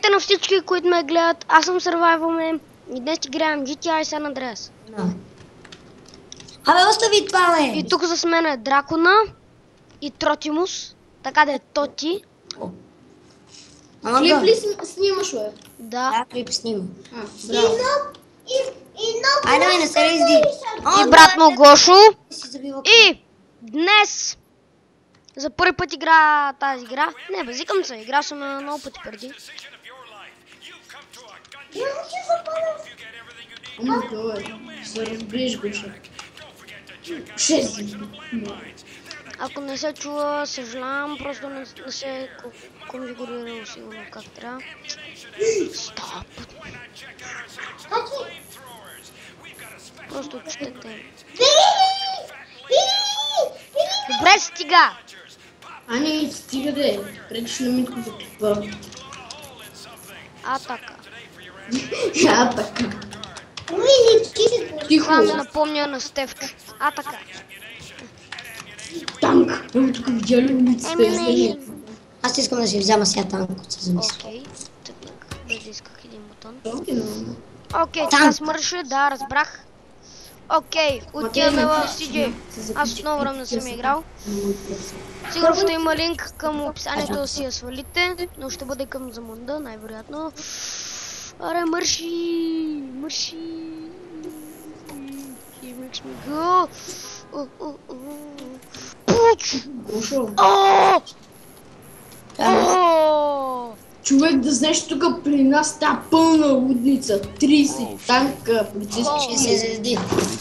Здравейте на всички, които ме гледат. Аз съм Survival Man и днес играем GTA San Andreas. Абе, остави това, бе! И тук с мен е Дракона и Тротимус. Така да е Тоти. Клип ли снимаш, бе? Да. Да, клип снимам. Браво. Айде, бе, не се разди. И брат му Гошо. И днес за първи път игра тази игра. Не, базикам се, игра съм на много пъти преди. Се разбиеш, Гоша. 6. Ако не се чува, съжалявам, просто не се конфигурирал сигурно как трябва. Стоп! Просто четете. Добре, стига! Ани, стига де. Пречиш на Митко за това. Атака. Така. Тихо. Това ми напомня на Стевчо. Атака. Танк. Тук видя ли улицата? Аз искам да си взема сега танк, ако се замисля. Окей. Тъпнах. Без да исках един бутон. Танк. Окей, така смърше, да, разбрах. Окей, отиваме в CJ. Аз отново време не съм играл. Сигурно ще има линк към описанието да си я свалите, но ще бъде към Замунда, най-вероятно. Аре, мърши! Мърши! He makes me go! Пуч! Гошо. Човек, да знаеш, тук при нас та пълна лудница. 30 танка, полицейски. 60 звезди.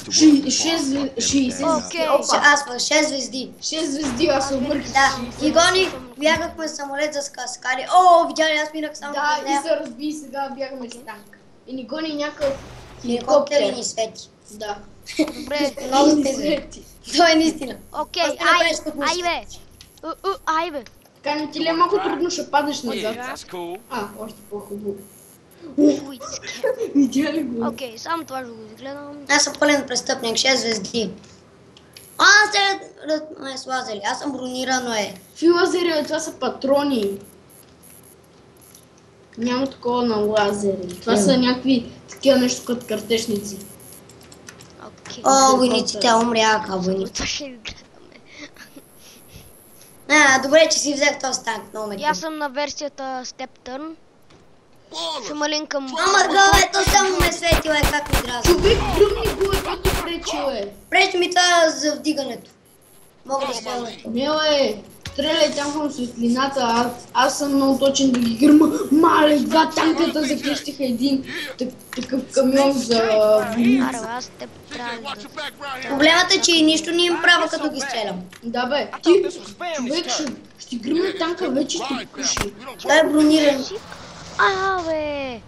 60 Окей. Аз съм 6 звезди. 6 звезди, аз се обърках. Да, и гони, бягахме самолет за скаскари. О, видя ли, аз минах само Да, през и нея. се разби, сега бягаме с танк. И ни гони някакъв Хеликоптер и хеликоптер. ни свети. Да. Добре, Много Ни стига. свети. Това е наистина. окей, Аз не направиш като ай бе! Ай бе! Кани ти ли е малко трудно, ще падаш назад. That's cool. Още по-хубаво. Уитски. Видя ли го? Окей, само това ще го изгледам. Аз съм пълен престъпник, 6 звезди. Ме слазали, аз съм бронирано Лазери, това са патрони. Няма такова на лазери. Това са някакви такива нещо като картешници. Окей. О, войниците умряха, войниците. Това ще изгледаме. Добре, че си взех този танк, много ме И аз съм на версията Step Turn. Ще има линк към... Ама ето само ме свети, как ми дразни. Човек, плюмни го е, като пречил е. Пречи ми това за вдигането. Мога да стрелям. Не, стреляй там към светлината, аз съм много точен да ги гърма. Мале, два танката закрещиха един такъв камион за войници. Аре, аз те трябва да... Проблемът е, че и нищо не им правя, като ги стрелям. Да бе, ти, човек, ще гръмне танка, вече ще пуши. Той е брониран. Бе!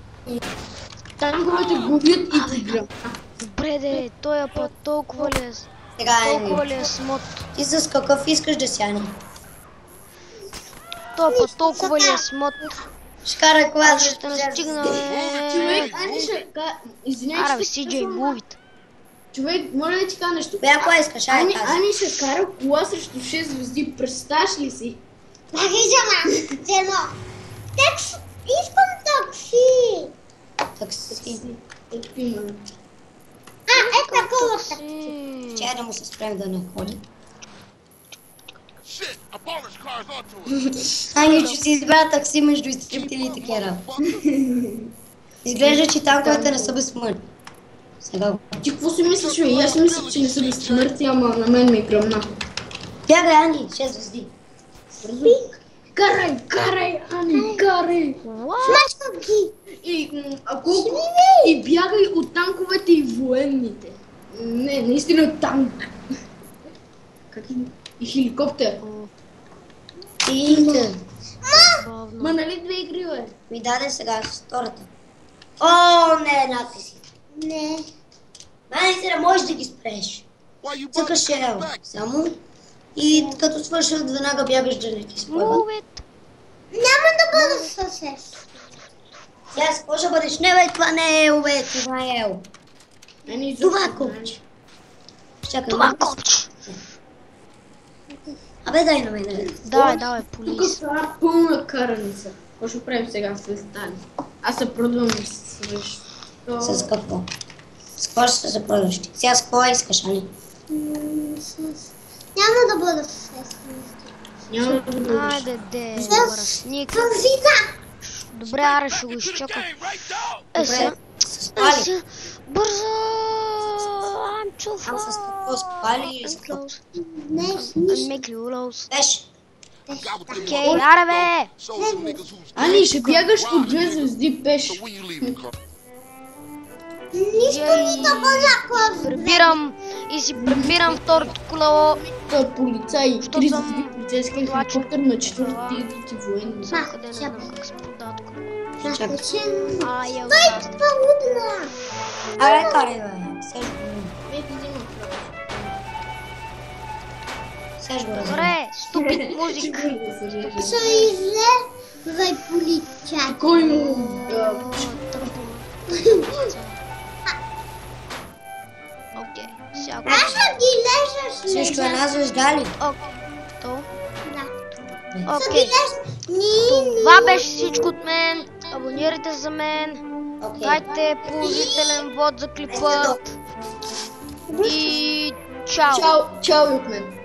Танковете губят и ти гръм. Добре де, той е път толкова ли е... Сега Толкова ли е смот? ти с какъв искаш да сяни? Той е път толкова ли е смот? Ще кара кола Аз ще не стигна, Човек, Ани ще извиняй, Аре бе, че CJ, мувит. човек, моля да ти кажа нещо. Бе, кола искаш, ай тази. Ани ще кара кола срещу 6 звезди, представяш ли си? Искам такси! Такси. Такова. Чай да му се спрем да не ходи. Shit, a bonus car's onto us. Ани, че си избра такси между изтребителите кера. Изглежда, че танковете не са безсмъртни. Сега го. Ти какво си мислиш, бе? И аз мисля, че не са безсмъртни, ама на мен ме гръмна. Бягай, Ани, 6 звезди. Карай, Ани, карай! Смачкам ги! И бягай от танковете и военните. Не, наистина танк. И хеликоптер. Тите. Ма нали две игри, бе? Ми даде сега с втората. О, не, надписи. Не. Наистина можеш да ги спреш. Why you Цъкаш brothers coming L back? само и като свършат веднага бягаш да не ти спойва. Мувит. Няма да бъда съсед. Сега с какво ще бъдеш? Не бе, това не е L, бе, това е L. Това е копче. Чакай, Това копче. Абе, дай на мен, бе. Давай, Тук полис. това е пълна караница. Какво ще правим сега с Стали? Аз се продвам срещу... С какво? С какво ще се продаш? Сега с какво искаш, али? Няма да бъда с Няма да бъдеш. Айде, мръсник. Вита! Добре, аре, ще го изчакам. Game right now. Сега. С пали. Сега. Бързо! I'm too Там с far. какво? С пали или с I'm какво? close. Не, I'll make you close. Беше. Got with them Окей, аре бе! show some niggas who's Али, ще бягаш по 2 звезди пеш. so when you leaving, Carl? нищо не да бъда Прибирам и си прибирам второто колело. Той е полицай, Що 3 съм звезди полицейски хеликоптер на 4-ти идват и военни. Само къде не знам как се продават колело. Чакай. Ай, я Той газда. е лудна. Абе, карай, бе. Сега ще го Сега ще го разбера. Добре, ступид музик. Са излезвай полицай. Кой му? Окей, сега. Аз ще ги лежа с Всичко една звезда ли? То. Да. Окей. Ни, Това беше всичко от мен. Абонирайте за мен. Окей. Дайте положителен вод за клипа. И чао. Чао, чао и от мен.